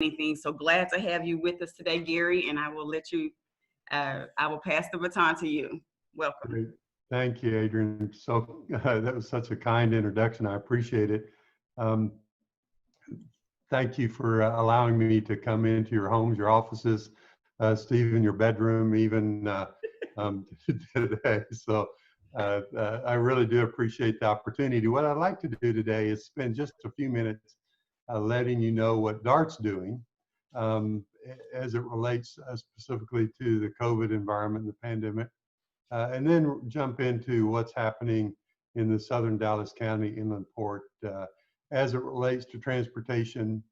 anything. So glad to have you with us today, Gary, and I will let you, I will pass the baton to you. Welcome. Great. Thank you, Adrian. So that was such a kind introduction. I appreciate it. Um, Thank you for allowing me to come into your homes, your offices, Stephen, your bedroom, even today. So I really do appreciate the opportunity. What I'd like to do today is spend just a few minutes letting you know what DART's doing as it relates specifically to the COVID environment and the pandemic, and then jump into what's happening in the southern Dallas County Inland Port as it relates to transportation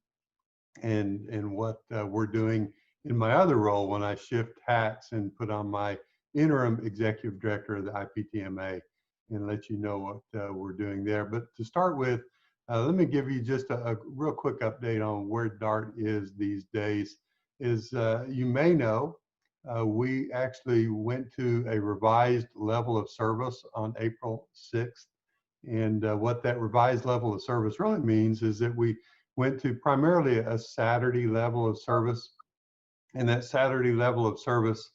and what we're doing in my other role when I shift hats and put on my interim executive director of the IPTMA and let you know what we're doing there. But to start with, let me give you just a real quick update on where DART is these days. You may know, we actually went to a revised level of service on April 6th. And what that revised level of service really means is that we went to primarily a Saturday level of service. And that Saturday level of service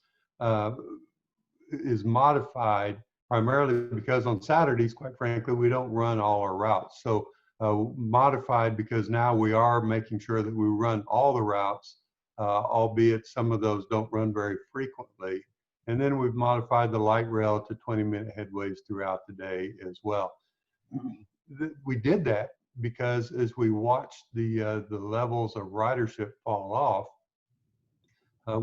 is modified primarily because on Saturdays, quite frankly, we don't run all our routes. So modified because now we are making sure that we run all the routes, albeit some of those don't run very frequently. And then we've modified the light rail to 20-minute headways throughout the day as well. We did that because as we watched the levels of ridership fall off,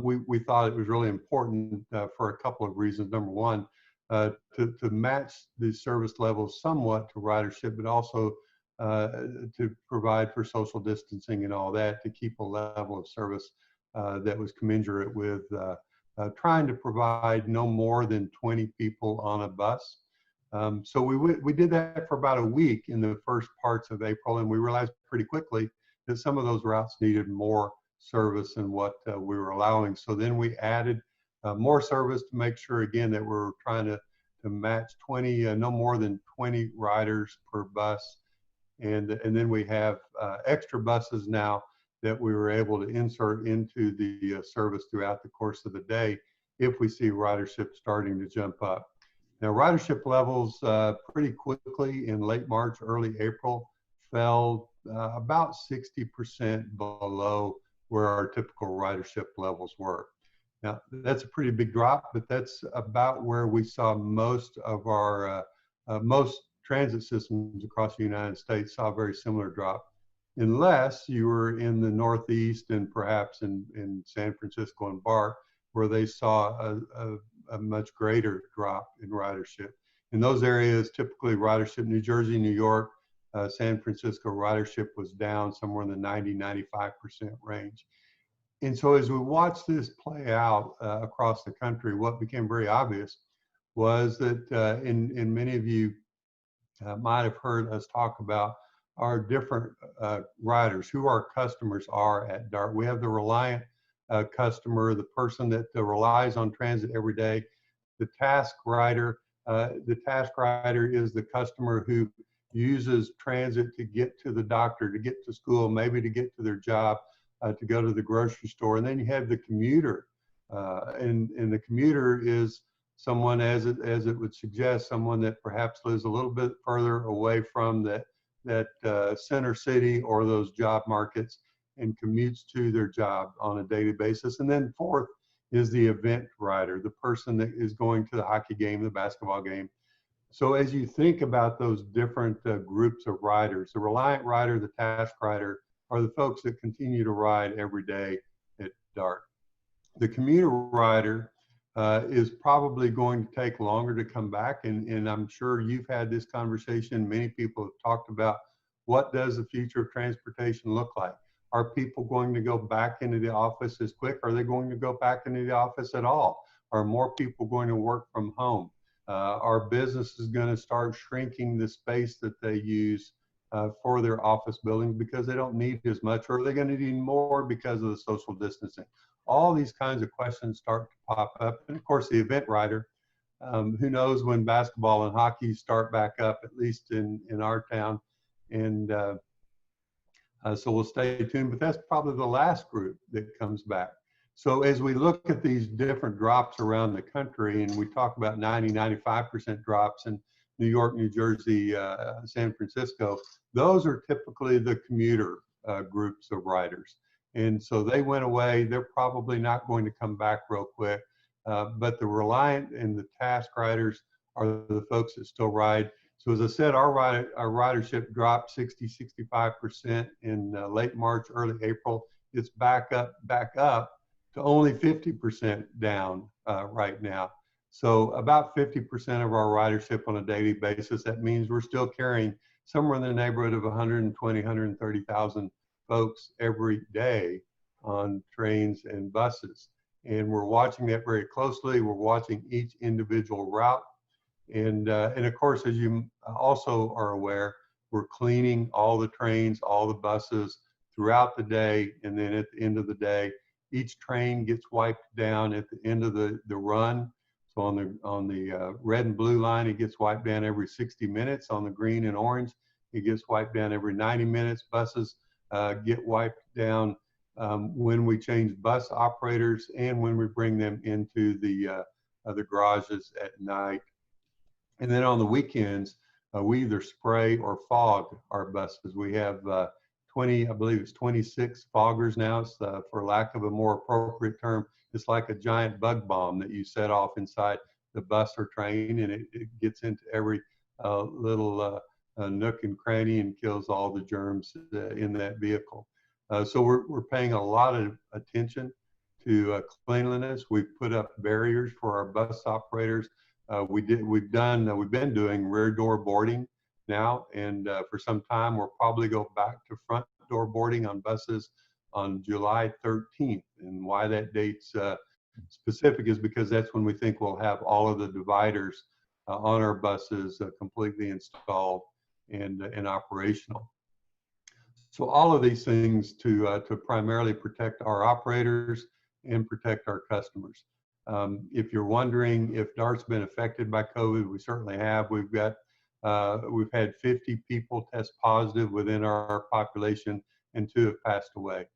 we thought it was really important for a couple of reasons. Number one, to match the service levels somewhat to ridership, but also to provide for social distancing and all that, to keep a level of service that was commensurate with trying to provide no more than 20 people on a bus. So we did that for about a week in the first parts of April, and we realized pretty quickly that some of those routes needed more service than what we were allowing. So then we added more service to make sure, again, that we're trying to match 20, no more than 20 riders per bus. And then we have extra buses now that we were able to insert into the service throughout the course of the day if we see ridership starting to jump up. Now, ridership levels pretty quickly in late March, early April fell about 60% below where our typical ridership levels were. Now, that's a pretty big drop, but that's about where we saw most of our, most transit systems across the United States saw a very similar drop, unless you were in the Northeast and perhaps in San Francisco and BART, where they saw a much greater drop in ridership. In those areas, typically ridership, New Jersey, New York, San Francisco, ridership was down somewhere in the 90-95% range. And so as we watched this play out across the country, what became very obvious was that, and many of you might have heard us talk about our different riders, who our customers are at DART. We have the reliant customer, the person that relies on transit every day, the task rider. The task rider is the customer who uses transit to get to the doctor, to get to school, maybe to get to their job, to go to the grocery store. And then you have the commuter. And the commuter is someone, as it would suggest, someone that perhaps lives a little bit further away from that center city or those job markets and commutes to their job on a daily basis. And then fourth is the event rider, the person that is going to the hockey game, the basketball game. So as you think about those different groups of riders, the reliant rider, the task rider, are the folks that continue to ride every day at DART. The commuter rider is probably going to take longer to come back, and I'm sure you've had this conversation. Many people have talked about, what does the future of transportation look like? Are people going to go back into the office as quick? Are they going to go back into the office at all? Are more people going to work from home? Are businesses going to start shrinking the space that they use for their office buildings because they don't need as much, or are they going to need more because of the social distancing? All these kinds of questions start to pop up. And of course, the event rider, who knows when basketball and hockey start back up, at least in our town. And So we'll stay tuned, but that's probably the last group that comes back. So as we look at these different drops around the country, and we talk about 90–95% drops in New York, New Jersey, San Francisco, those are typically the commuter groups of riders. And so they went away. They're probably not going to come back real quick. But the reliant and the task riders are the folks that still ride. So as I said, our ridership dropped 60–65% in late March, early April. It's back up to only 50% down right now. So about 50% of our ridership on a daily basis. That means we're still carrying somewhere in the neighborhood of 120, 130,000 folks every day on trains and buses. And we're watching that very closely. We're watching each individual route. And of course, as you also are aware, we're cleaning all the trains, all the buses throughout the day. And then at the end of the day, each train gets wiped down at the end of the run. So on the red and blue line, it gets wiped down every 60 minutes. On the green and orange, it gets wiped down every 90 minutes. Buses get wiped down when we change bus operators and when we bring them into the garages at night. And then on the weekends, we either spray or fog our buses. We have 20, I believe it's 26 foggers now. It's, for lack of a more appropriate term, it's like a giant bug bomb that you set off inside the bus or train, and it gets into every little nook and cranny and kills all the germs in that vehicle. So we're paying a lot of attention to cleanliness. We've put up barriers for our bus operators. We've been doing rear door boarding now, and for some time we'll probably go back to front door boarding on buses on July 13th. And why that date's specific is because that's when we think we'll have all of the dividers on our buses completely installed and operational. So all of these things to primarily protect our operators and protect our customers. If you're wondering if DART's been affected by COVID, we certainly have. We've had 50 people test positive within our population, and 2 have passed away.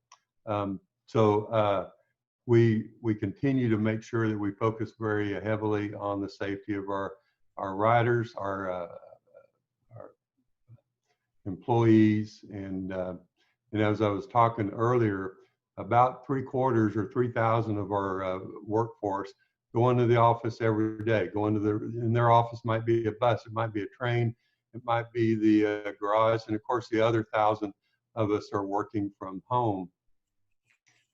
We continue to make sure that we focus very heavily on the safety of our riders, our employees, and as I was talking earlier, about 3/4 or 3,000 of our workforce go into the office every day. In their office might be a bus, it might be a train, it might be the garage, and of course the other 1,000 of us are working from home.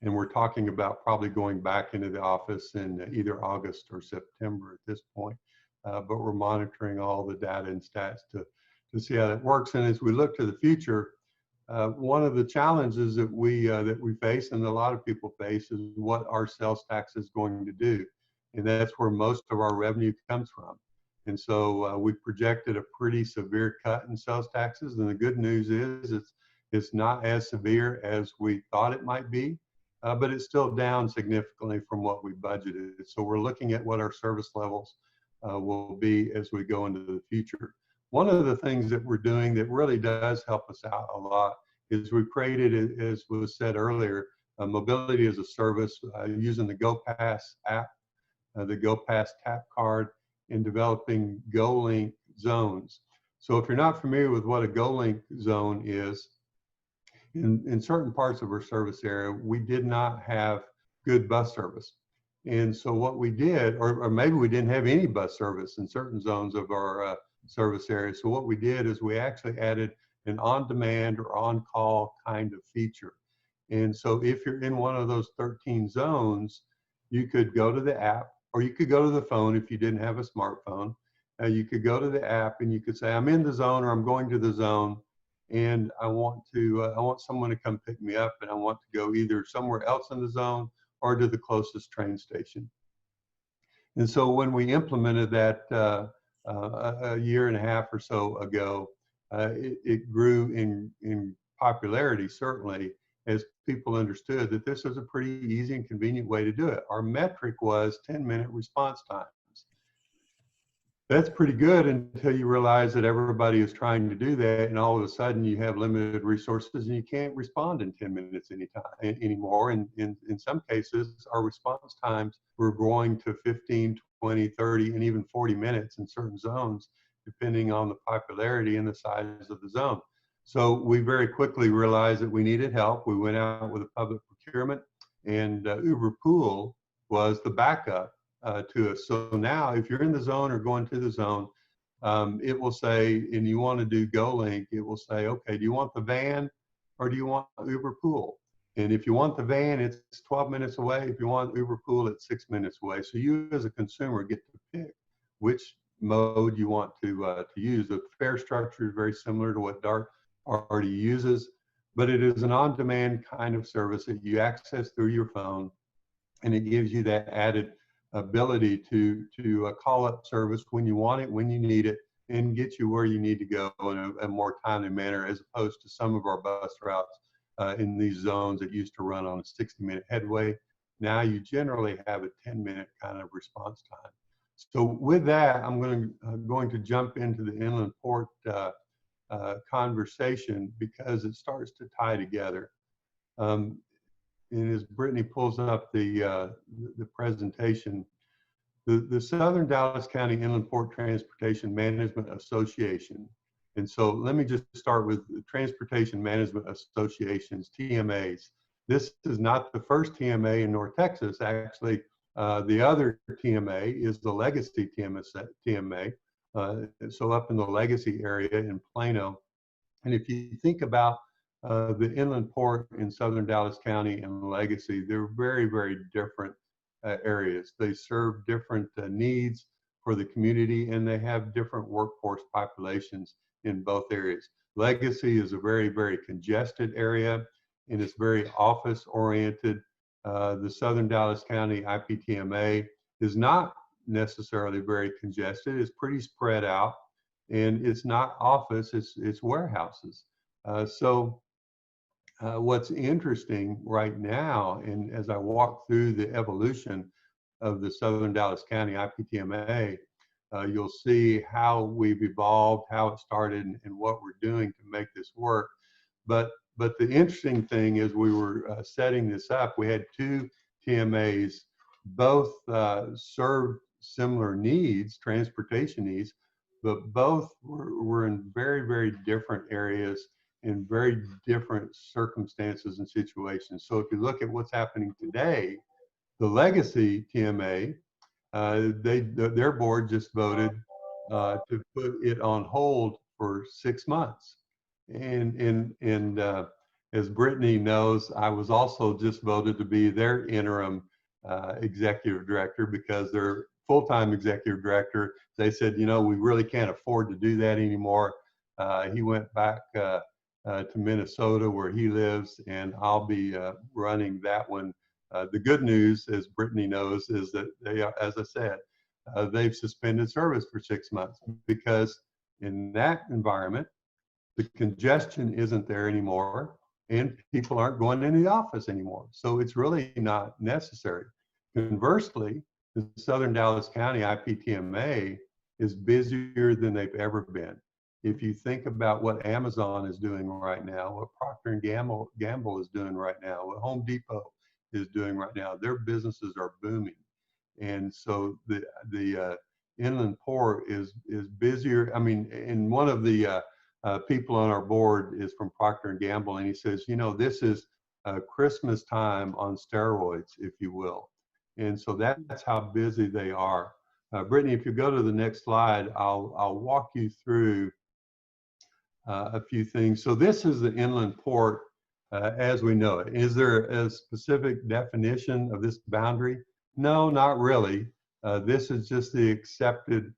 And we're talking about probably going back into the office in either August or September at this point. But we're monitoring all the data and stats to see how that works. And as we look to the future, one of the challenges that we face, and a lot of people face, is what our sales tax is going to do, and that's where most of our revenue comes from. And so we projected a pretty severe cut in sales taxes, and the good news is it's not as severe as we thought it might be, but it's still down significantly from what we budgeted. So we're looking at what our service levels will be as we go into the future. One of the things that we're doing that really does help us out a lot is we've created, as was said earlier, mobility as a service using the GoPass app, the GoPass tap card, and developing GoLink zones. So if you're not familiar with what a GoLink zone is, in certain parts of our service area, we did not have good bus service. And so what we did, or maybe we didn't have any bus service in certain zones of our service area. So what we did is we actually added an on-demand or on-call kind of feature. And so if you're in one of those 13 zones, you could go to the app, or you could go to the phone if you didn't have a smartphone. You could go to the app and you could say, I'm in the zone, or I'm going to the zone, and I want someone to come pick me up, and I want to go either somewhere else in the zone or to the closest train station. And so when we implemented that a year and a half or so ago, it grew in popularity, certainly, as people understood that this is a pretty easy and convenient way to do it. Our metric was 10-minute response times. That's pretty good until you realize that everybody is trying to do that, and all of a sudden you have limited resources and you can't respond in 10 minutes anymore. And in some cases, our response times were going to 15, 20, 30, and even 40 minutes in certain zones, depending on the popularity and the size of the zone. So we very quickly realized that we needed help. We went out with a public procurement, and Uber Pool was the backup to us. So now if you're in the zone or going to the zone, it will say, and you want to do GoLink, it will say, okay, do you want the van or do you want Uber Pool? And if you want the van, it's 12 minutes away. If you want Uber Pool, it's 6 minutes away. So you as a consumer get to pick which mode you want to use. The fare structure is very similar to what DART already uses, but it is an on-demand kind of service that you access through your phone, and it gives you that added ability to call up service when you want it, when you need it, and get you where you need to go in a more timely manner, as opposed to some of our bus routes in these zones that used to run on a 60-minute headway. Now you generally have a 10-minute kind of response time. So with that, I'm going to jump into the inland port conversation, because it starts to tie together. And as Brittany pulls up the presentation, the Southern Dallas County Inland Port Transportation Management Association. And so let me just start with the Transportation Management Associations, TMAs. This is not the first TMA in North Texas. Actually, the other TMA is the Legacy TMA. So up in the Legacy area in Plano. And if you think about the inland port in Southern Dallas County and Legacy, they're very, very different areas. They serve different needs for the community, and they have different workforce populations in both areas. Legacy is a very, very congested area, and it's very office oriented. The Southern Dallas County IPTMA is not necessarily very congested. It's pretty spread out, and it's not office, it's warehouses. What's interesting right now, and as I walk through the evolution of the Southern Dallas County IPTMA, you'll see how we've evolved, how it started, and what we're doing to make this work. But the interesting thing is, we were setting this up, we had two TMAs, both served similar needs, transportation needs, but both were in very, very different areas, in very different circumstances and situations. So if you look at what's happening today, the Legacy TMA, their board just voted to put it on hold for 6 months. And as Brittany knows, I was also just voted to be their interim executive director, because their full-time executive director, they said, you know, we really can't afford to do that anymore. He went back to Minnesota, where he lives, and I'll be running that one. The good news, as Brittany knows, is that they are, as I said, they've suspended service for 6 months, because in that environment, the congestion isn't there anymore, and people aren't going into the office anymore. So it's really not necessary. Conversely, the Southern Dallas County IPTMA is busier than they've ever been. If you think about what Amazon is doing right now, what Procter & Gamble is doing right now, what Home Depot is doing right now, their businesses are booming. And so the inland port is busier. I mean, and one of the people on our board is from Procter & Gamble, and he says, you know, this is Christmas time on steroids, if you will. And so that's how busy they are. Brittany, if you go to the next slide, I'll walk you through a few things. So this is the inland port as we know it. Is there a specific definition of this boundary? No, not really. This is just the accepted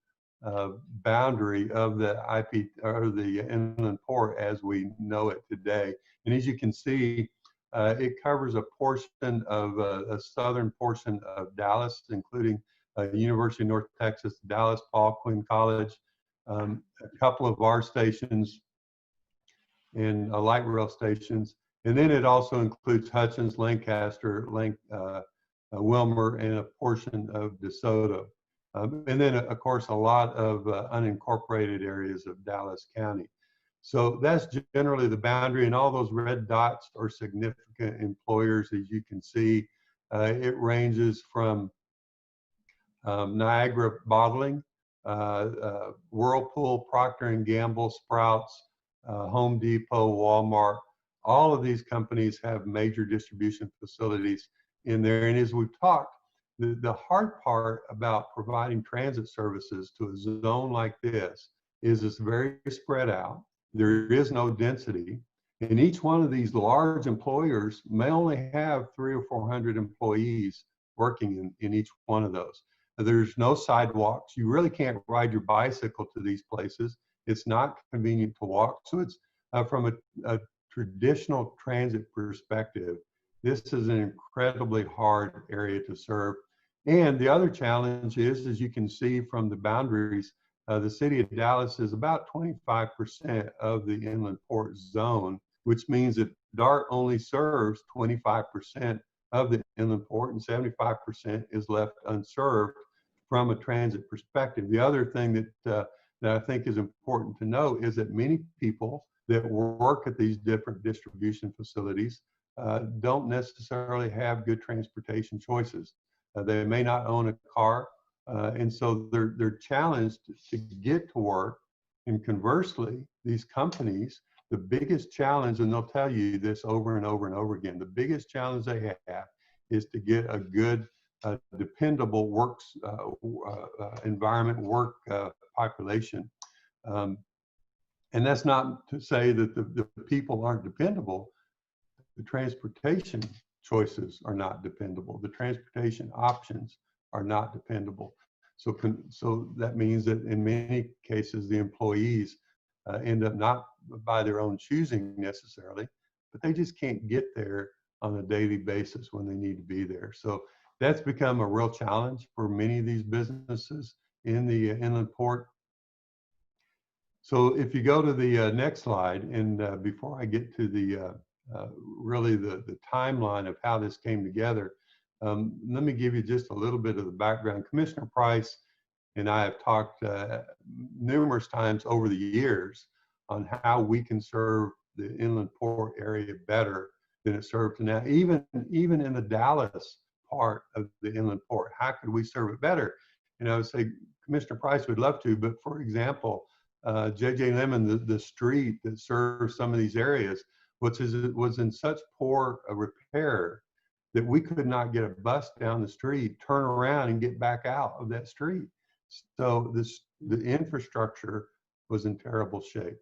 boundary of the IP, or the inland port as we know it today. And as you can see, it covers a portion of a southern portion of Dallas, including University of North Texas, Dallas, Paul Quinn College, a couple of our stations, and light rail stations. And then it also includes Hutchins, Lancaster, Wilmer, and a portion of DeSoto. And then, of course, a lot of unincorporated areas of Dallas County. So that's generally the boundary, and all those red dots are significant employers, as you can see. It ranges from Niagara Bottling, Whirlpool, Procter and Gamble, Sprouts, Home Depot, Walmart. All of these companies have major distribution facilities in there. And as we've talked, the hard part about providing transit services to a zone like this is it's very spread out. There is no density. And each one of these large employers may only have 300 or 400 employees working in each one of those. There's no sidewalks. You really can't ride your bicycle to these places. It's not convenient to walk. So it's from a traditional transit perspective, this is an incredibly hard area to serve. And the other challenge is, as you can see from the boundaries, the city of Dallas is about 25% of the inland port zone, which means that DART only serves 25% of the inland port, and 75% is left unserved from a transit perspective. The other thing that I think is important to note is that many people that work at these different distribution facilities don't necessarily have good transportation choices. They may not own a car, and so they're challenged to get to work. And conversely, these companies, the biggest challenge, and they'll tell you this over and over and over again, the biggest challenge they have is to get a good, dependable works environment, work population. And that's not to say that the people aren't dependable. The transportation choices are not dependable. The transportation options are not dependable. So that means that in many cases, the employees end up not by their own choosing necessarily, but they just can't get there on a daily basis when they need to be there. So that's become a real challenge for many of these businesses in the inland port. So if you go to the next slide, and before I get to the really the timeline of how this came together, let me give you just a little bit of the background. Commissioner Price and I have talked numerous times over the years on how we can serve the inland port area better than it's served now. Even in the Dallas part of the inland port, how could we serve it better? And I would say Commissioner Price would love to, but for example, J.J. Lemon, the street that serves some of these areas, was in such poor repair that we could not get a bus down the street, turn around, and get back out of that street. So the infrastructure was in terrible shape.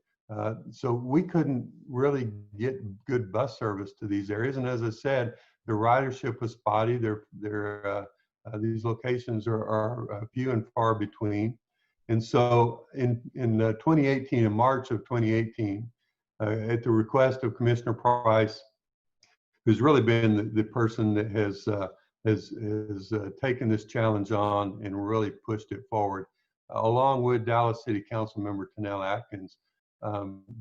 So we couldn't really get good bus service to these areas. And as I said, the ridership was spotty. These locations are few and far between. And so in 2018, in March of 2018, at the request of Commissioner Price, who's really been the person that has taken this challenge on and really pushed it forward, along with Dallas City Council member Tanel Atkins,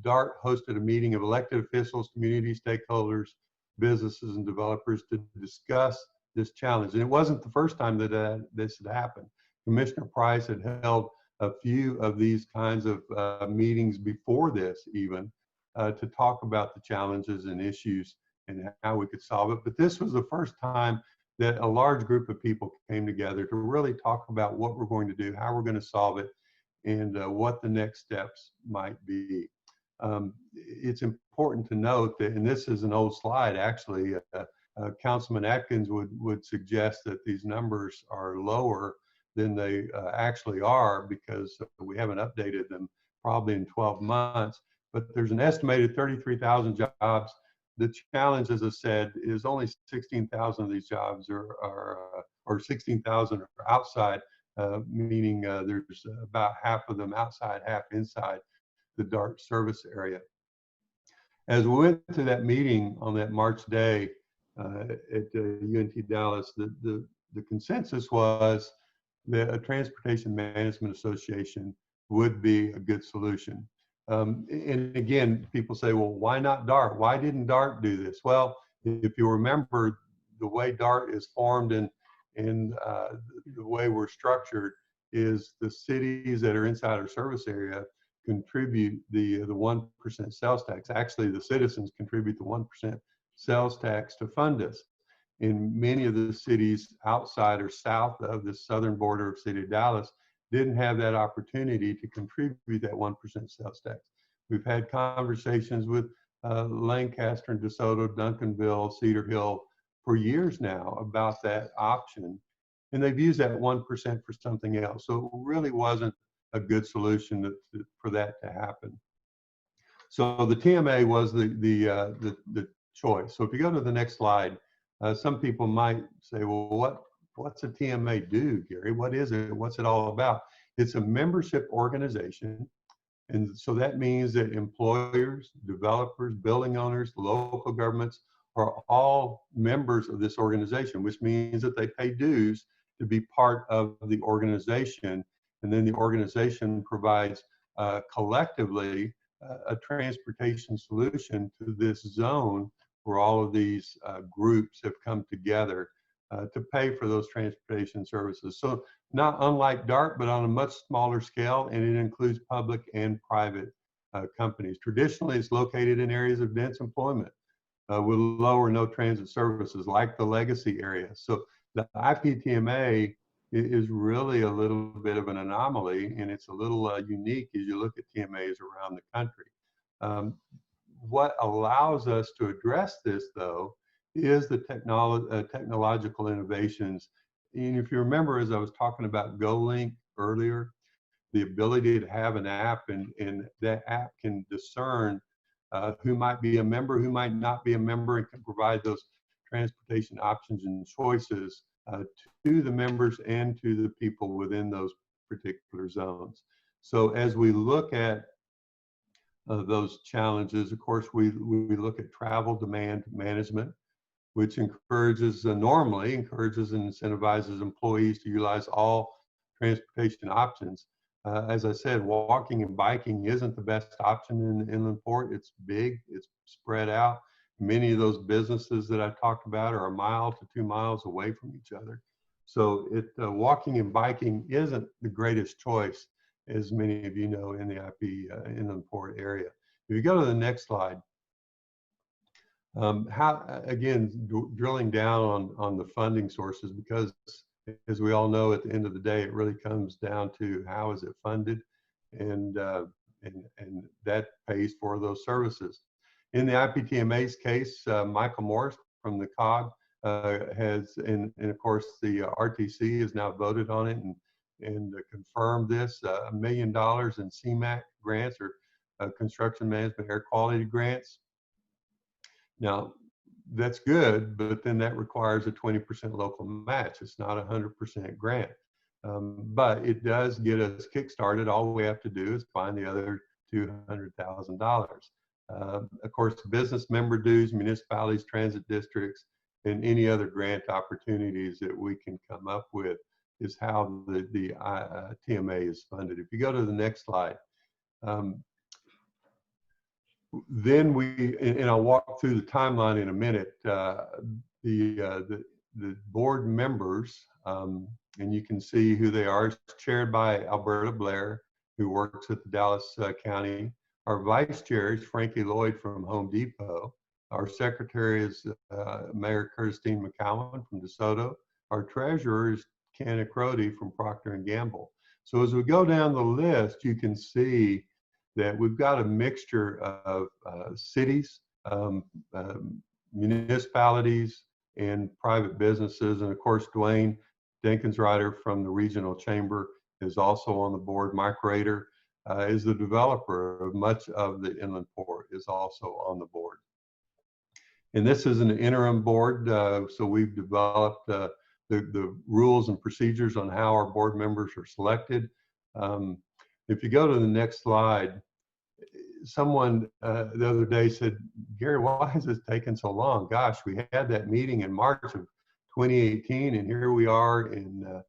DART hosted a meeting of elected officials, community stakeholders, businesses, and developers to discuss this challenge. And it wasn't the first time that this had happened. Commissioner Price had held a few of these kinds of meetings before this even to talk about the challenges and issues and how we could solve it. But this was the first time that a large group of people came together to really talk about what we're going to do, how we're going to solve it, and what the next steps might be. It's important to note that, and this is an old slide actually, Councilman Atkins would suggest that these numbers are lower than they actually are because we haven't updated them probably in 12 months. But there's an estimated 33,000 jobs. The challenge, as I said, is only 16,000 of these jobs or 16,000 are outside, meaning there's about half of them outside, half inside the DART service area. As we went to that meeting on that March day at UNT Dallas, the consensus was that a Transportation Management Association would be a good solution. And again, people say, well, why not DART? Why didn't DART do this? Well, if you remember the way DART is formed and the way we're structured, is the cities that are inside our service area contribute the 1% sales tax. Actually, the citizens contribute the 1% sales tax to fund us. In many of the cities outside or south of the southern border of city of Dallas didn't have that opportunity to contribute that 1% sales tax. We've had conversations with Lancaster and DeSoto, Duncanville, Cedar Hill for years now about that option. And they've used that 1% for something else. So it really wasn't a good solution for that to happen. So the TMA was the choice. So if you go to the next slide, some people might say, well, what's a TMA do, Gary? What is it? What's it all about? It's a membership organization. And so that means that employers, developers, building owners, local governments are all members of this organization, which means that they pay dues to be part of the organization. And then the organization provides collectively a transportation solution to this zone where all of these groups have come together to pay for those transportation services. So not unlike DART, but on a much smaller scale, and it includes public and private companies. Traditionally, it's located in areas of dense employment with low or no transit services, like the legacy area. So the IPTMA is really a little bit of an anomaly, and it's a little unique as you look at TMAs around the country. What allows us to address this, though, is the technological innovations. And if you remember, as I was talking about GoLink earlier, the ability to have an app, and that app can discern who might be a member, who might not be a member, and can provide those transportation options and choices to the members and to the people within those particular zones. So as we look at those challenges, of course, we look at travel demand management, which normally encourages and incentivizes employees to utilize all transportation options. As I said, walking and biking isn't the best option in the inland port. It's big, it's spread out. Many of those businesses that I talked about are 1 mile to 2 miles away from each other. So walking and biking isn't the greatest choice, as many of you know, in the IP inland port area. If you go to the next slide, drilling down on the funding sources, because as we all know, at the end of the day, it really comes down to how is it funded, and that pays for those services. In the IPTMA's case, Michael Morris from the COG has, and of course the RTC has now voted on it and confirmed this, $1 million in CMAQ grants, or construction management air quality grants. Now, that's good, but then that requires a 20% local match. It's not a 100% grant, but it does get us kickstarted. All we have to do is find the other $200,000. Of course, business member dues, municipalities, transit districts, and any other grant opportunities that we can come up with is how the TMA is funded. If you go to the next slide, then and I'll walk through the timeline in a minute. The board members, and you can see who they are, chaired by Alberta Blair, who works at the Dallas County. Our vice chair is Frankie Lloyd from Home Depot. Our secretary is Mayor Kirstine McCowan from DeSoto. Our treasurer is Ken Crody from Procter & Gamble. So as we go down the list, you can see that we've got a mixture of cities, municipalities, and private businesses. And of course, Dwayne Dinkins-Ryder from the Regional Chamber is also on the board. Mike Rader is the developer of much of the inland port, is also on the board. And this is an interim board, so we've developed the rules and procedures on how our board members are selected. If you go to the next slide, someone the other day said, Gary, why has this taken so long? Gosh, we had that meeting in March of 2018, and here we are in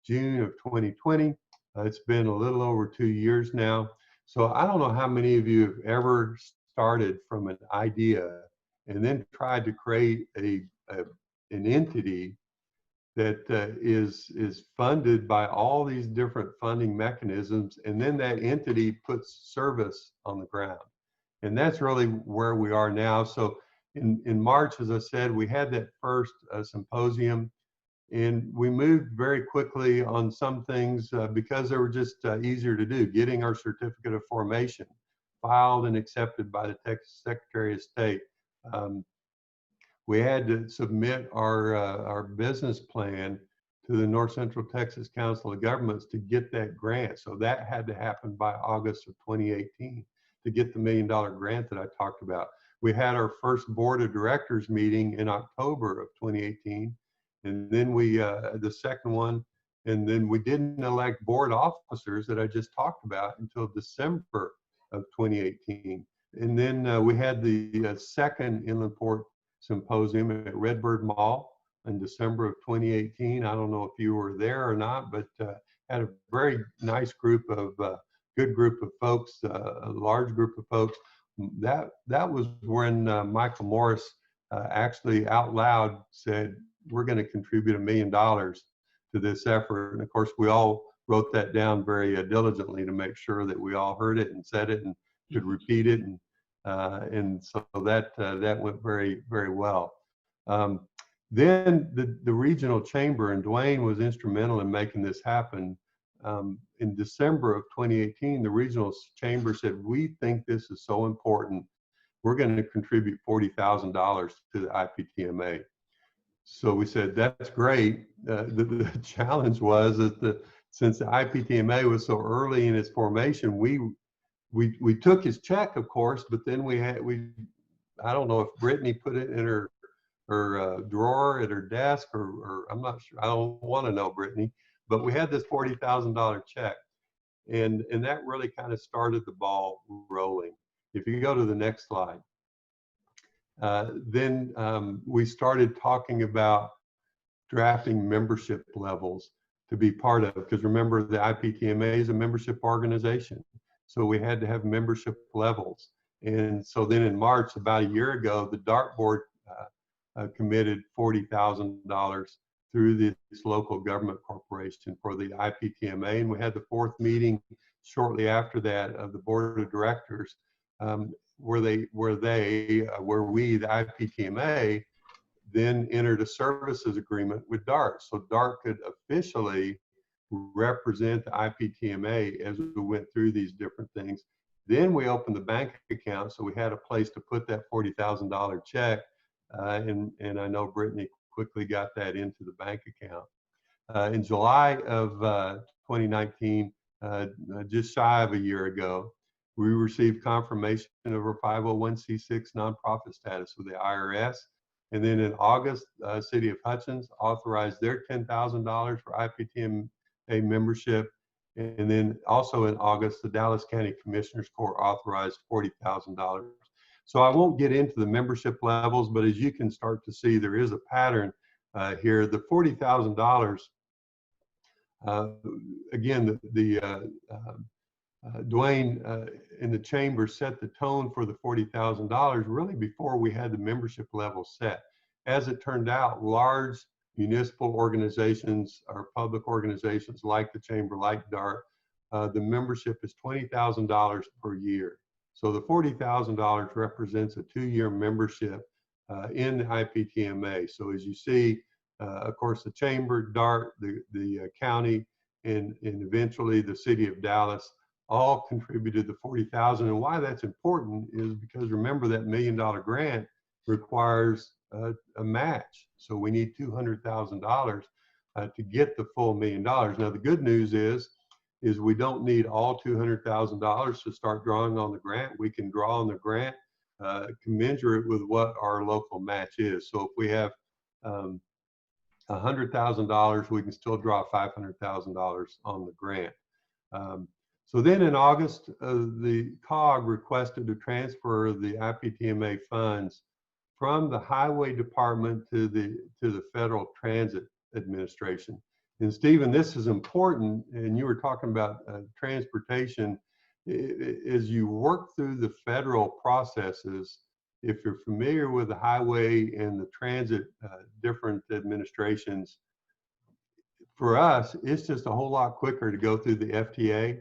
June of 2020. It's been a little over 2 years now. So I don't know how many of you have ever started from an idea and then tried to create an entity that is funded by all these different funding mechanisms, and then that entity puts service on the ground. And that's really where we are now. So in March, as I said, we had that first symposium, and we moved very quickly on some things because they were just easier to do. Getting our certificate of formation filed and accepted by the Texas Secretary of State. We had to submit our business plan to the North Central Texas Council of Governments to get that grant. So that had to happen by August of 2018 to get the $1 million grant that I talked about. We had our first board of directors meeting in October of 2018. And then we, the second one, and then we didn't elect board officers that I just talked about until December of 2018. And then we had the second Inland Port Symposium at Redbird Mall in December of 2018. I don't know if you were there or not, but had a very nice group of, good group of folks, a large group of folks. That was when Michael Morris actually out loud said, we're going to contribute $1 million to this effort. And of course, we all wrote that down very diligently to make sure that we all heard it and said it and could repeat it. And so that went very, very well. Then the regional chamber, and Dwayne was instrumental in making this happen. In December of 2018, the regional chamber said, we think this is so important, we're going to contribute $40,000 to the IPTMA. So we said, that's great. The challenge was that since the IPTMA was so early in its formation, we took his check, of course, but then I don't know if Brittany put it in her drawer at her desk, or I'm not sure. I don't want to know, Brittany, but we had this $40,000 check, and that really kind of started the ball rolling. If you go to the next slide. Then we started talking about drafting membership levels to be part of, because remember, the IPTMA is a membership organization. So we had to have membership levels. And so then in March, about a year ago, the DART board committed $40,000 through this local government corporation for the IPTMA. And we had the fourth meeting shortly after that of the board of directors, where we, the IPTMA, then entered a services agreement with DART. So DART could officially represent the IPTMA as we went through these different things. Then we opened the bank account, so we had a place to put that $40,000 check, and I know Brittany quickly got that into the bank account. In July of 2019, just shy of a year ago, we received confirmation of our 501c6 nonprofit status with the IRS. And then in August, City of Hutchins authorized their $10,000 for IPTMA membership. And then also in August, the Dallas County Commissioners Court authorized $40,000. So I won't get into the membership levels, but as you can start to see, there is a pattern here. The $40,000, again, Dwayne in the chamber set the tone for the $40,000 really before we had the membership level set. As it turned out, large municipal organizations or public organizations like the chamber, like DART, the membership is $20,000 per year. So the $40,000 represents a 2-year membership in the IPTMA. So as you see, of course, the chamber, DART, the county, and eventually the city of Dallas all contributed the $40,000. And why that's important is because remember that $1 million grant requires a match. So we need $200,000 to get the full $1 million. Now the good news is we don't need all $200,000 to start drawing on the grant. We can draw on the grant commensurate with what our local match is. So if we have $100,000, we can still draw $500,000 on the grant. So then in August, the COG requested to transfer the IPTMA funds from the Highway Department to the Federal Transit Administration. And Stephen, this is important, and you were talking about transportation. As you work through the federal processes, if you're familiar with the highway and the transit different administrations, For us, it's just a whole lot quicker to go through the FTA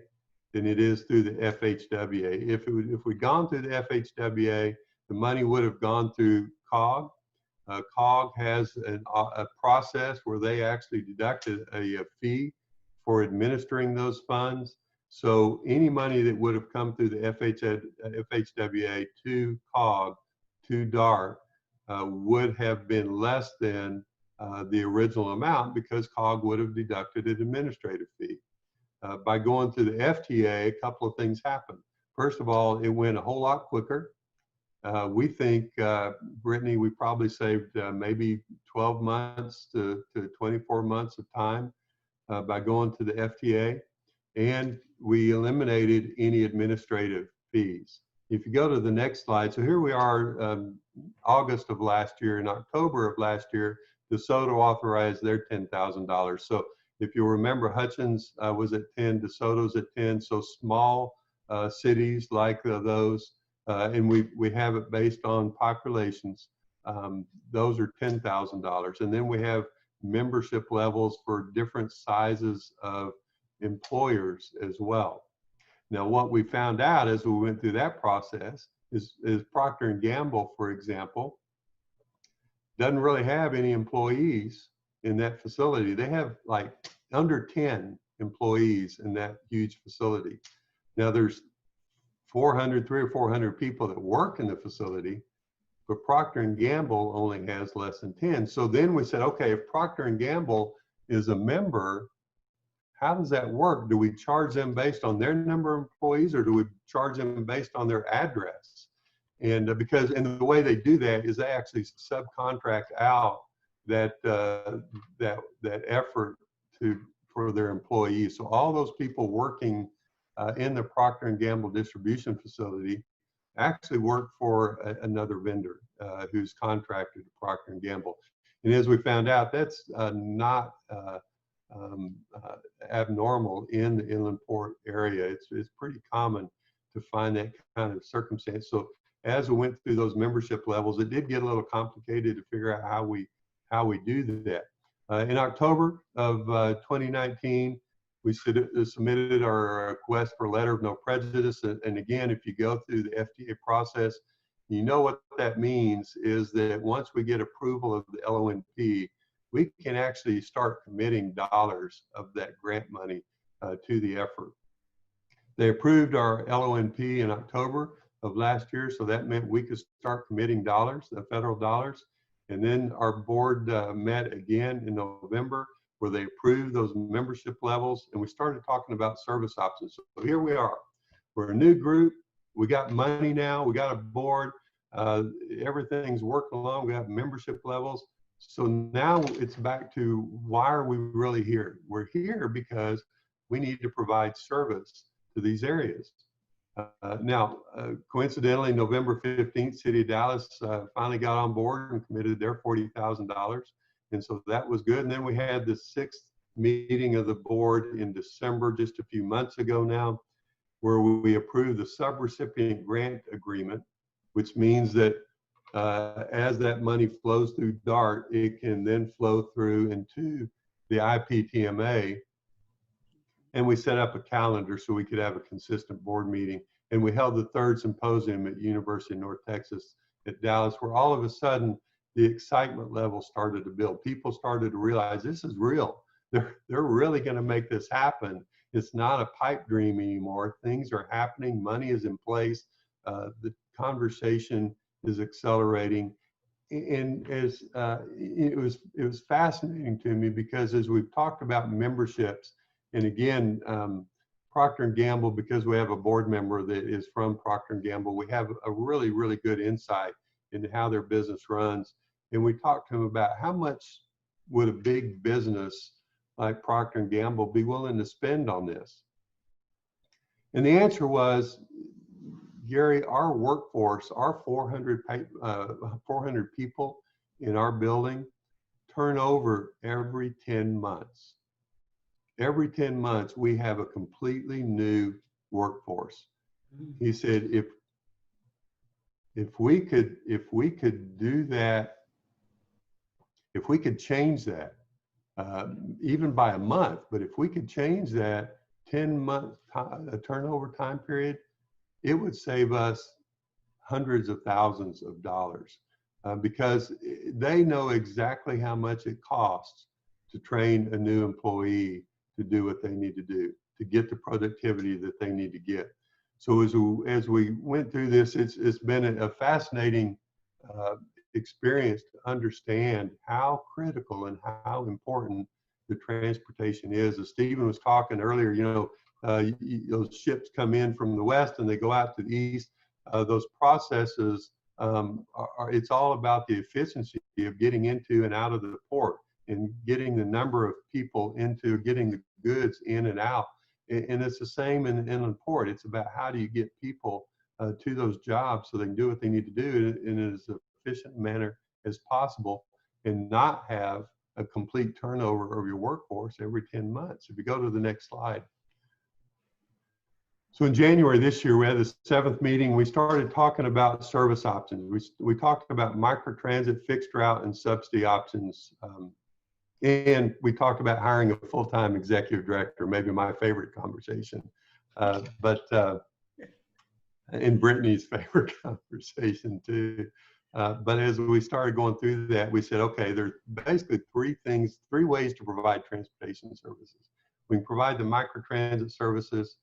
than it is through the FHWA. If we'd gone through the FHWA, the money would have gone through COG. COG has a process where they actually deducted a fee for administering those funds. So any money that would have come through the FHWA to COG, to DART, would have been less than the original amount because COG would have deducted an administrative fee. By going through the FTA, a couple of things happened. First of all, it went a whole lot quicker. We think, Brittany, we probably saved maybe 12 months to 24 months of time by going to the FTA, and we eliminated any administrative fees. If you go to the next slide, so here we are, August of last year. In October of last year, DeSoto authorized their $10,000. So if you remember, Hutchins was at 10, DeSoto's at 10, so small cities like those, and we have it based on populations. Those are $10,000. And then we have membership levels for different sizes of employers as well. Now, what we found out as we went through that process is Procter & Gamble, for example, doesn't really have any employees in that facility. They have like under 10 employees in that huge facility. Now there's 300 or 400 people that work in the facility, but Procter & Gamble only has less than 10. So then we said, okay, if Procter & Gamble is a member, how does that work? Do we charge them based on their number of employees, or do we charge them based on their address? And and the way they do that is they actually subcontract out that effort for their employees. So all those people working in the Procter & Gamble distribution facility actually work for another vendor who's contracted to Procter & Gamble. And as we found out, that's not abnormal in the Inland Port area. It's pretty common to find that kind of circumstance. So as we went through those membership levels, it did get a little complicated to figure out how we do that. In October of 2019, we submitted our request for a letter of no prejudice. And again, if you go through the FDA process, you know what that means is that once we get approval of the LONP, we can actually start committing dollars of that grant money to the effort. They approved our LONP in October of last year, so that meant we could start committing dollars, the federal dollars. And then our board met again in November, where they approved those membership levels, and we started talking about service options. So here we are. We're a new group. We got money now. We got a board. Everything's working along. We have membership levels. So now it's back to, why are we really here? We're here because we need to provide service to these areas. Coincidentally, November 15th, City of Dallas finally got on board and committed their $40,000. And so that was good. And then we had the 6th meeting of the board in December, just a few months ago now, where we approved the subrecipient grant agreement, which means that as that money flows through DART, it can then flow through into the IPTMA. And we set up a calendar so we could have a consistent board meeting. And we held the 3rd symposium at University of North Texas at Dallas, where all of a sudden the excitement level started to build. People started to realize this is real. They're really going to make this happen. It's not a pipe dream anymore. Things are happening. Money is in place. The conversation is accelerating. And as it was fascinating to me, because as we've talked about memberships, and again, Procter & Gamble, because we have a board member that is from Procter & Gamble, we have a really, really good insight into how their business runs. And we talked to them about how much would a big business like Procter & Gamble be willing to spend on this? And the answer was, Gary, our workforce, our 400 people in our building turn over every 10 months. Every 10 months, we have a completely new workforce. He said, if we could do that, if we could change that, even by a month. But if we could change that 10-month turnover time period, it would save us hundreds of thousands of dollars, because they know exactly how much it costs to train a new employee to do what they need to do, to get the productivity that they need to get. So as we went through this, it's been a fascinating experience to understand how critical and how important the transportation is. As Stephen was talking earlier, you know, those ships come in from the west and they go out to the east. Those processes, it's all about the efficiency of getting into and out of the port and getting the number of people into, getting the goods in and out. And it's the same in the inland port. It's about how do you get people to those jobs so they can do what they need to do in as efficient manner as possible and not have a complete turnover of your workforce every 10 months. If you go to the next slide. So in January this year, we had the 7th meeting. We started talking about service options. We talked about microtransit, fixed route, and subsidy options. And we talked about hiring a full-time executive director, maybe my favorite conversation. And Brittany's favorite conversation too. But as we started going through that, we said, okay, there's basically three ways to provide transportation services. We can provide the microtransit services,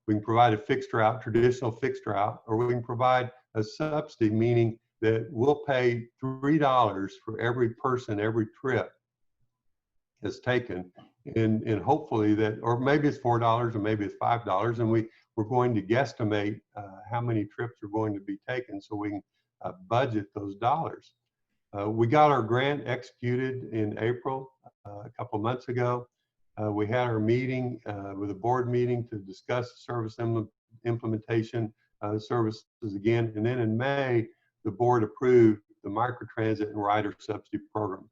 we can provide a fixed route, traditional fixed route, or we can provide a subsidy, meaning that we'll pay $3 for every person, every trip is taken. And hopefully that, or maybe it's $4 or maybe it's $5, and we're going to guesstimate how many trips are going to be taken so we can budget those dollars. We got our grant executed in April, a couple months ago. We had our meeting with a board meeting to discuss service implementation services again. And then in May, the board approved the microtransit and rider subsidy program.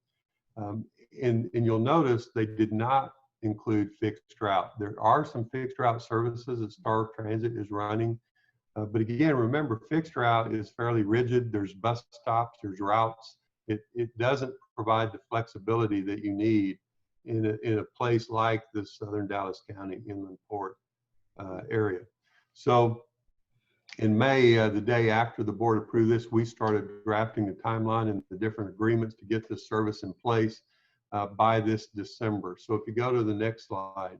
And you'll notice they did not include fixed route. There are some fixed route services that Star Transit is running. But again, remember, fixed route is fairly rigid. There's bus stops, there's routes. It doesn't provide the flexibility that you need in a place like the Southern Dallas County Inland Port area. So in May, the day after the board approved this, we started drafting the timeline and the different agreements to get this service in place by this December. So if you go to the next slide,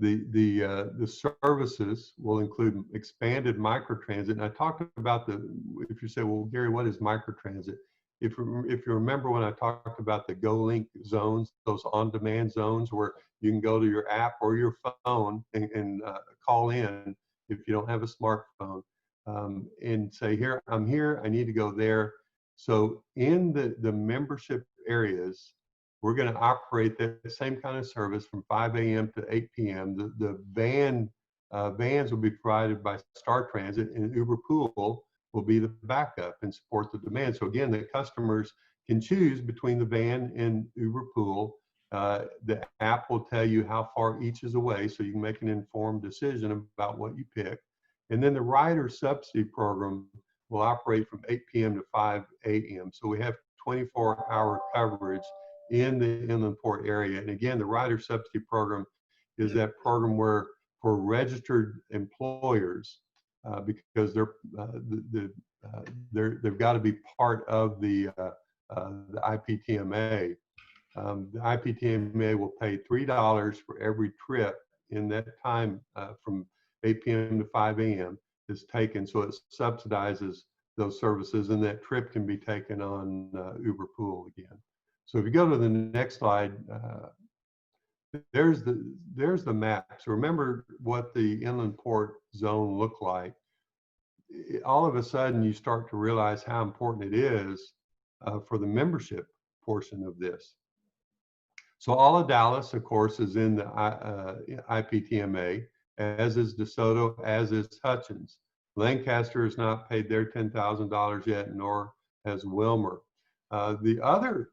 the services will include expanded microtransit. And I talked about if you say, well, Gary, what is microtransit? If you remember when I talked about the GoLink zones, those on-demand zones where you can go to your app or your phone and call in if you don't have a smartphone and say, here, I'm here, I need to go there. So in the membership areas, we're going to operate that same kind of service from 5 a.m. to 8 p.m. The vans will be provided by Star Transit, and Uber Pool will be the backup and support the demand. So again, the customers can choose between the van and Uber Pool. The app will tell you how far each is away, so you can make an informed decision about what you pick. And then the rider subsidy program will operate from 8 p.m. to 5 a.m. So we have 24-hour coverage in the inland port area. And again, the rider subsidy program is that program where for registered employers, because they've got to be part of the IPTMA. The IPTMA will pay $3 for every trip in that time from 8 p.m. to 5 a.m. is taken. So it subsidizes those services, and that trip can be taken on Uber Pool again. So if you go to the next slide, there's the map. So remember what the inland port zone looked like. All of a sudden, you start to realize how important it is for the membership portion of this. So all of Dallas, of course, is in the IPTMA, as is DeSoto, as is Hutchins. Lancaster has not paid their $10,000 yet, nor has Wilmer. The other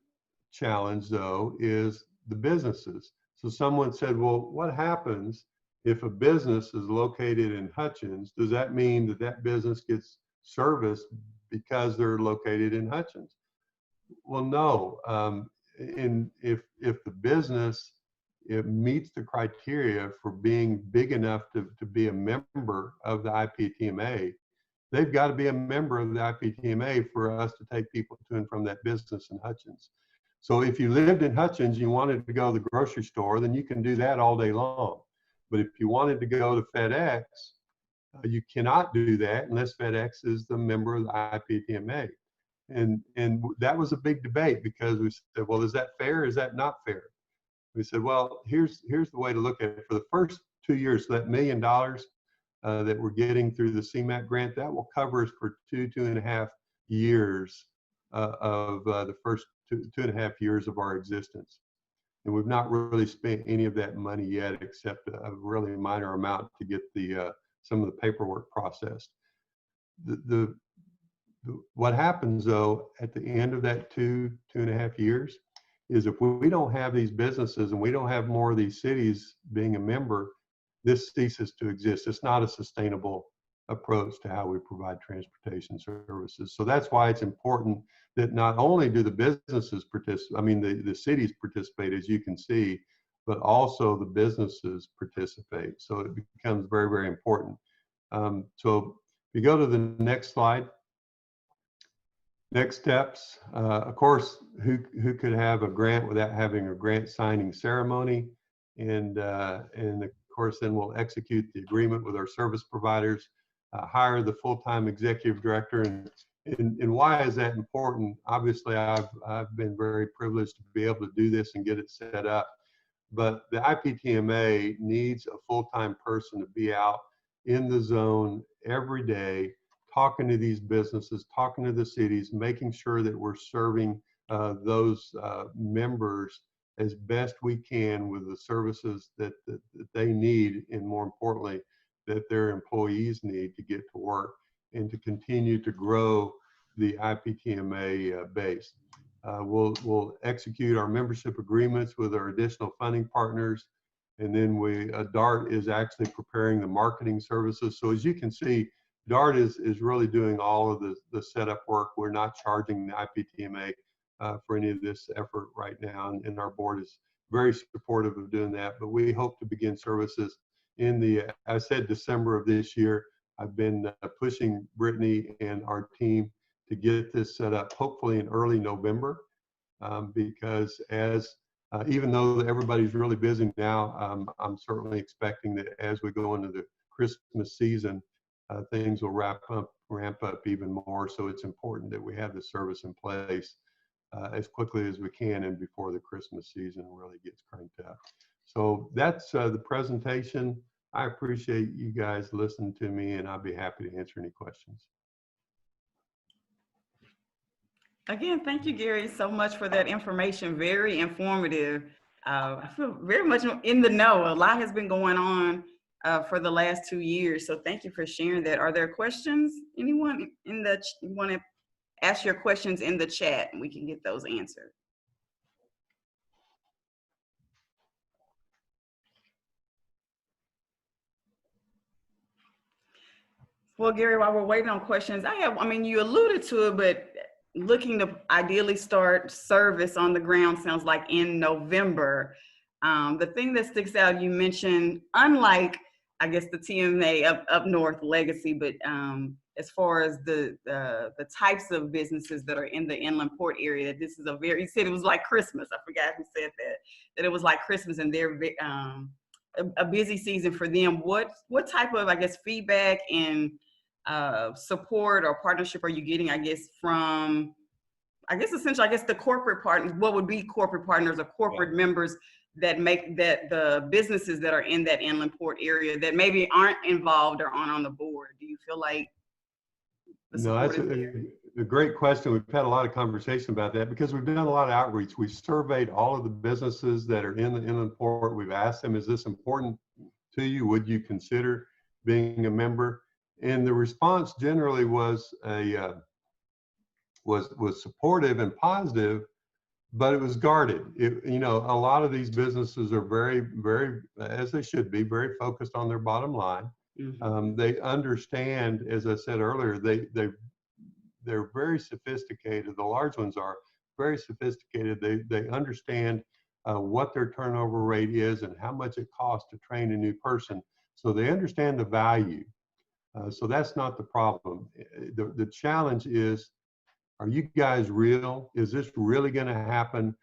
challenge, though, is the businesses. So someone said, well, what happens if a business is located in Hutchins? Does that mean that that business gets serviced because they're located in Hutchins? Well, no. and if the business, it meets the criteria for being big enough to be a member of the IPTMA, they've got to be a member of the IPTMA for us to take people to and from that business in Hutchins. So if you lived in Hutchins, you wanted to go to the grocery store, then you can do that all day long. But if you wanted to go to FedEx, you cannot do that unless FedEx is the member of the IPTMA. And that was a big debate because we said, well, is that fair? Is that not fair? We said, well, here's the way to look at it. For the first 2 years, so that $1 million that we're getting through the CMAQ grant, that will cover us for 2.5 years of the first 2.5 years of our existence. And we've not really spent any of that money yet, except a really minor amount to get the some of the paperwork processed. What happens though at the end of that 2.5 years is if we don't have these businesses and we don't have more of these cities being a member, this ceases to exist. It's not a sustainable approach to how we provide transportation services. So that's why it's important that not only do the businesses participate, I mean the cities participate, as you can see, but also the businesses participate. So it becomes very, very important. So if you go to the next slide. Next steps, of course, who could have a grant without having a grant signing ceremony? And of course, then we'll execute the agreement with our service providers, hire the full-time executive director. And why is that important? Obviously, I've been very privileged to be able to do this and get it set up. But the IPTMA needs a full-time person to be out in the zone every day, talking to these businesses, talking to the cities, making sure that we're serving those members as best we can with the services that they need, and more importantly, that their employees need to get to work and to continue to grow the IPTMA base. We'll execute our membership agreements with our additional funding partners, and then DART is actually preparing the marketing services. So as you can see, DART is really doing all of the setup work. We're not charging the IPTMA for any of this effort right now, and our board is very supportive of doing that. But we hope to begin services in I said December of this year. I've been pushing Brittany and our team to get this set up, hopefully in early November, because even though everybody's really busy now, I'm certainly expecting that as we go into the Christmas season, things will ramp up even more. So it's important that we have the service in place as quickly as we can and before the Christmas season really gets cranked up. So that's the presentation. I appreciate you guys listening to me, and I'll be happy to answer any questions. Again, thank you, Gary, so much for that information. Very informative. I feel very much in the know. A lot has been going on for the last 2 years. So thank you for sharing that. Are there questions? Anyone want to ask your questions in the chat and we can get those answered? Well, Gary, while we're waiting on questions, you alluded to it, but looking to ideally start service on the ground sounds like in November. The thing that sticks out, you mentioned, unlike, I guess, the TMA up north legacy, but as far as the types of businesses that are in the inland port area, this is you said it was like Christmas. I forgot who said that it was like Christmas, and they're a busy season for them. What type of, I guess, feedback and support or partnership are you getting, I guess, from, essentially, the corporate partners, what would be corporate partners or corporate members that make that the businesses that are in that inland port area that maybe aren't involved or aren't on the board? Do you feel like the support is there? A great question. We've had a lot of conversation about that because we've done a lot of outreach. We've surveyed all of the businesses that are in the inland port. We've asked them, is this important to you? Would you consider being a member? And the response generally was was supportive and positive, but it was guarded. A lot of these businesses are very, very, as they should be, very focused on their bottom line. Mm-hmm. They understand, as I said earlier, they're very sophisticated. The large ones are. very sophisticated. They understand what their turnover rate is and how much it costs to train a new person. So they understand the value. So that's not the problem. The challenge is, are you guys real? Is this really going to happen?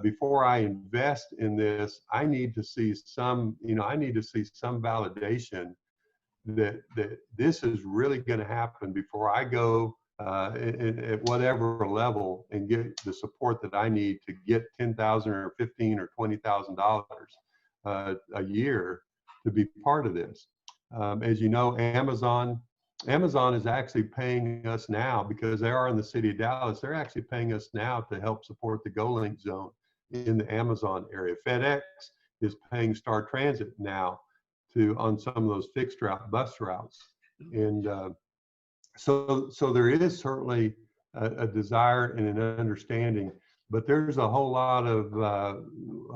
Before I invest in this, I need to see some, I need to see some validation that this is really going to happen before I go at whatever level and get the support that I need to get $10,000 or $15,000 or $20,000 a year to be part of this. As you know, Amazon is actually paying us now, because they are in the city of Dallas. They're actually paying us now to help support the GoLink zone in the Amazon area. FedEx is paying Star Transit now on some of those fixed route bus routes. And so there is certainly a desire and an understanding, but there's a whole lot of,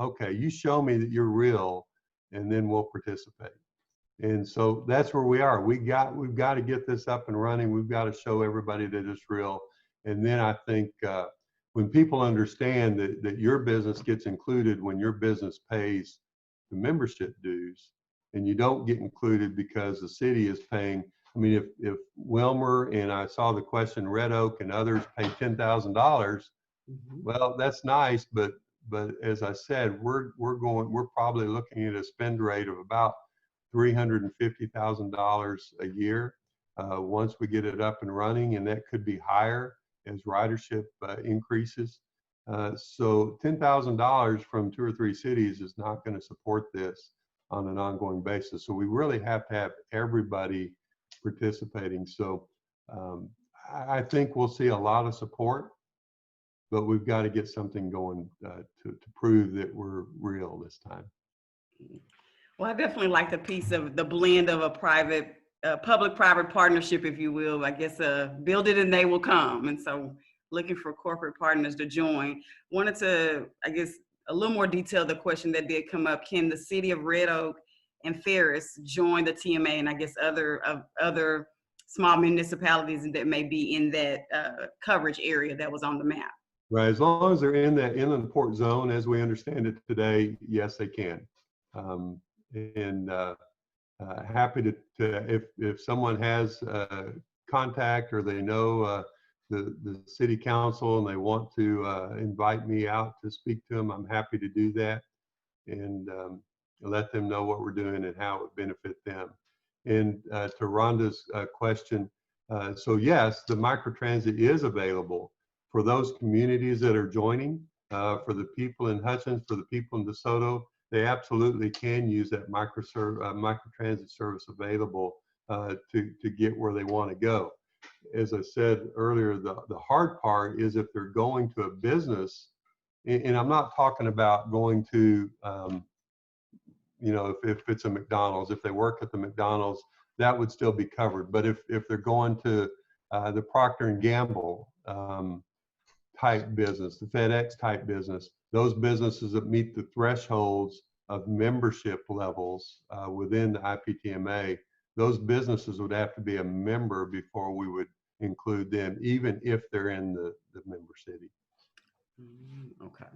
okay, you show me that you're real, and then we'll participate. And so that's where we are. We've got to get this up and running. We've got to show everybody that it's real. And then I think when people understand that your business gets included when your business pays the membership dues, and you don't get included because the city is paying. I mean, if Wilmer, and I saw the question, Red Oak and others pay $10,000, well, that's nice, but as I said, we're probably looking at a spend rate of about $350,000 a year once we get it up and running, and that could be higher as ridership increases. So $10,000 from 2 or 3 cities is not going to support this on an ongoing basis. So we really have to have everybody participating. So I think we'll see a lot of support, but we've got to get something going to prove that we're real this time. Well, I definitely like the piece of the blend of a private, public-private partnership, if you will. I guess build it and they will come. And so looking for corporate partners to join. Wanted to, I guess, a little more detail the question that did come up. Can the city of Red Oak and Ferris join the TMA, and I guess other small municipalities that may be in that coverage area that was on the map? Right, as long as they're in that inland port zone, as we understand it today, yes, they can. Happy to if someone has contact, or they know the city council and they want to invite me out to speak to them, I'm happy to do that, and let them know what we're doing and how it would benefit them. And to Rhonda's question, so yes, the microtransit is available for those communities that are joining, for the people in Hutchins, for the people in DeSoto. They absolutely can use that microtransit service available to get where they want to go. As I said earlier, the hard part is if they're going to a business, and I'm not talking about going to, if it's a McDonald's, if they work at the McDonald's, that would still be covered. But if they're going to the Procter & Gamble type business, the FedEx type business, those businesses that meet the thresholds of membership levels within the IPTMA, those businesses would have to be a member before we would include them, even if they're in the member city. Okay.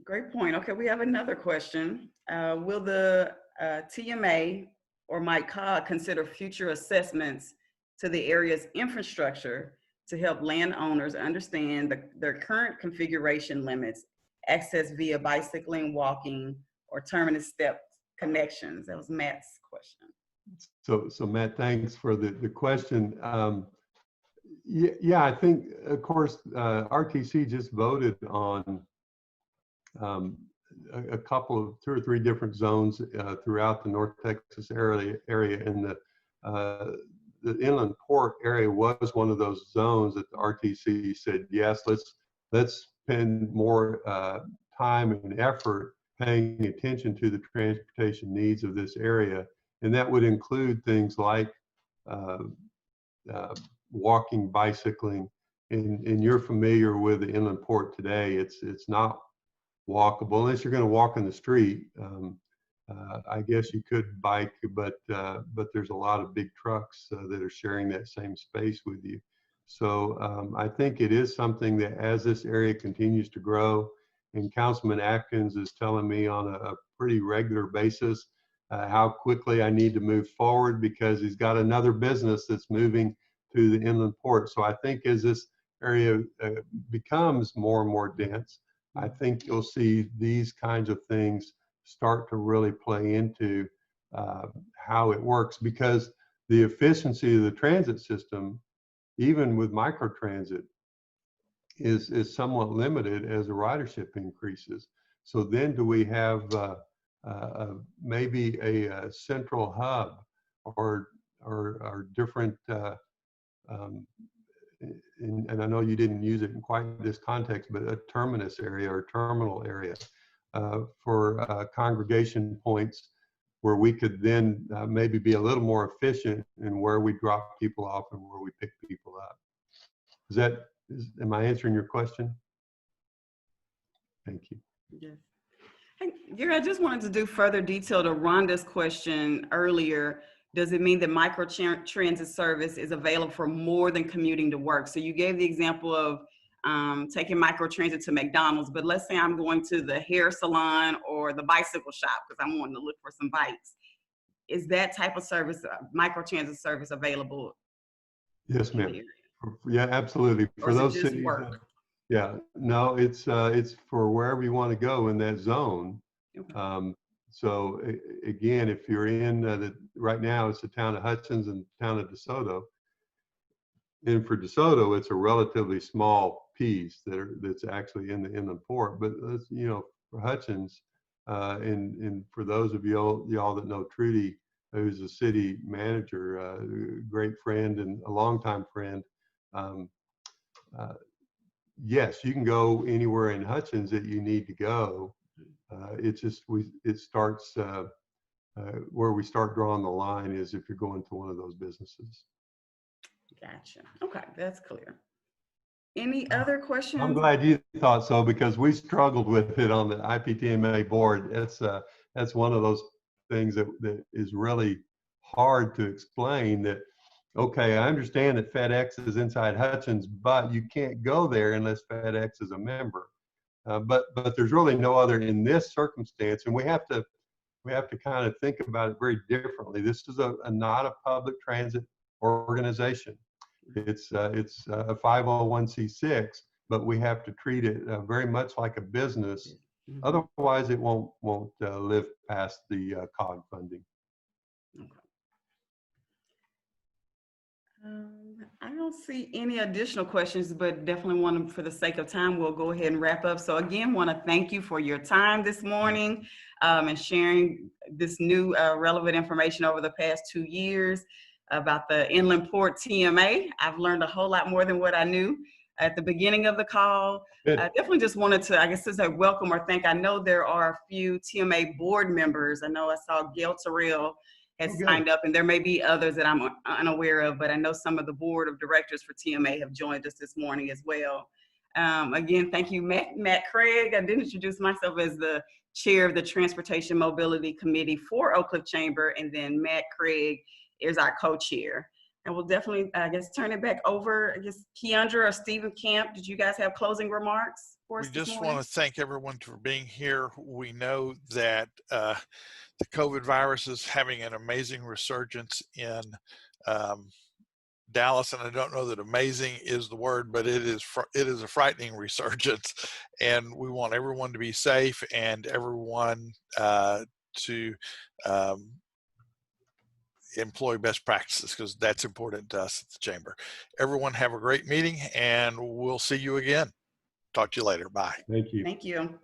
Great point. Okay, we have another question. Will the TMA or Mike Cobb consider future assessments to the area's infrastructure to help landowners understand their current configuration limits, access via bicycling, walking, or terminus step connections? That was Matt's question. So Matt, thanks for the question. Yeah, I think, of course, RTC just voted on a couple of 2 or 3 different zones throughout the North Texas area, and the inland port area was one of those zones that the RTC said, yes, let's spend more time and effort paying attention to the transportation needs of this area. And that would include things like walking, bicycling, and you're familiar with the inland port today. It's not walkable unless you're going to walk in the street. I guess you could bike, but there's a lot of big trucks that are sharing that same space with you. So I think it is something that as this area continues to grow, and Councilman Atkins is telling me on a pretty regular basis how quickly I need to move forward because he's got another business that's moving to the inland port. So I think as this area becomes more and more dense, I think you'll see these kinds of things start to really play into how it works, because the efficiency of the transit system, even with microtransit, is somewhat limited as the ridership increases. So then do we have maybe a central hub or different, and I know you didn't use it in quite this context, but a terminus area or terminal area for congregation points where we could then maybe be a little more efficient in where we drop people off and where we pick people up. Am I answering your question? Thank you. Yes. Hey, Gary, I just wanted to do further detail to Rhonda's question earlier. Does it mean that microtransit service is available for more than commuting to work? So you gave the example of taking microtransit to McDonald's, but let's say I'm going to the hair salon or the bicycle shop because I'm wanting to look for some bikes. Is that type of service, microtransit service, available? Yes, ma'am. Yeah, absolutely. For those cities, yeah, no, it's for wherever you want to go in that zone. Okay. So again, if you're in right now, it's the town of Hutchins and the town of DeSoto. And for DeSoto, it's a relatively small piece that's actually in the inland port. But for Hutchins, and for those of y'all that know Trudy, who's a city manager, a great friend and a longtime friend. Yes, you can go anywhere in Hutchins that you need to go. It starts where we start drawing the line is if you're going to one of those businesses. Gotcha. Okay, that's clear. Any other questions? I'm glad you thought so, because we struggled with it on the IPTMA board. That's one of those things that is really hard to explain. That okay, I understand that FedEx is inside Hutchins, but you can't go there unless FedEx is a member. But there's really no other in this circumstance, and we have to kind of think about it very differently. This is not a public transit organization. It's a 501c6, but we have to treat it very much like a business. Mm-hmm. Otherwise, it won't live past the COG funding. Okay. I don't see any additional questions, but definitely want to, for the sake of time, we'll go ahead and wrap up. So again, want to thank you for your time this morning and sharing this new relevant information over the past 2 years about the Inland Port TMA. I've learned a whole lot more than what I knew at the beginning of the call. I definitely just wanted to, I guess, to say welcome or thank. I know there are a few TMA board members. I know I saw Gail Terrell has signed up, and there may be others that I'm unaware of, but I know some of the board of directors for TMA have joined us this morning as well. Again, thank you, Matt Craig. I did introduce myself as the chair of the Transportation Mobility Committee for Oak Cliff Chamber, and then Matt Craig is our co-chair. And we'll definitely, I guess, turn it back over. I guess Keandra or Stephen Camp, did you guys have closing remarks for us this morning? We just want to thank everyone for being here. We know that the COVID virus is having an amazing resurgence in Dallas, and I don't know that amazing is the word, but it is a frightening resurgence, and we want everyone to be safe and everyone to employ best practices, because that's important to us at the chamber. Everyone have a great meeting, and we'll see you again. Talk to you later. Bye. Thank you. Thank you.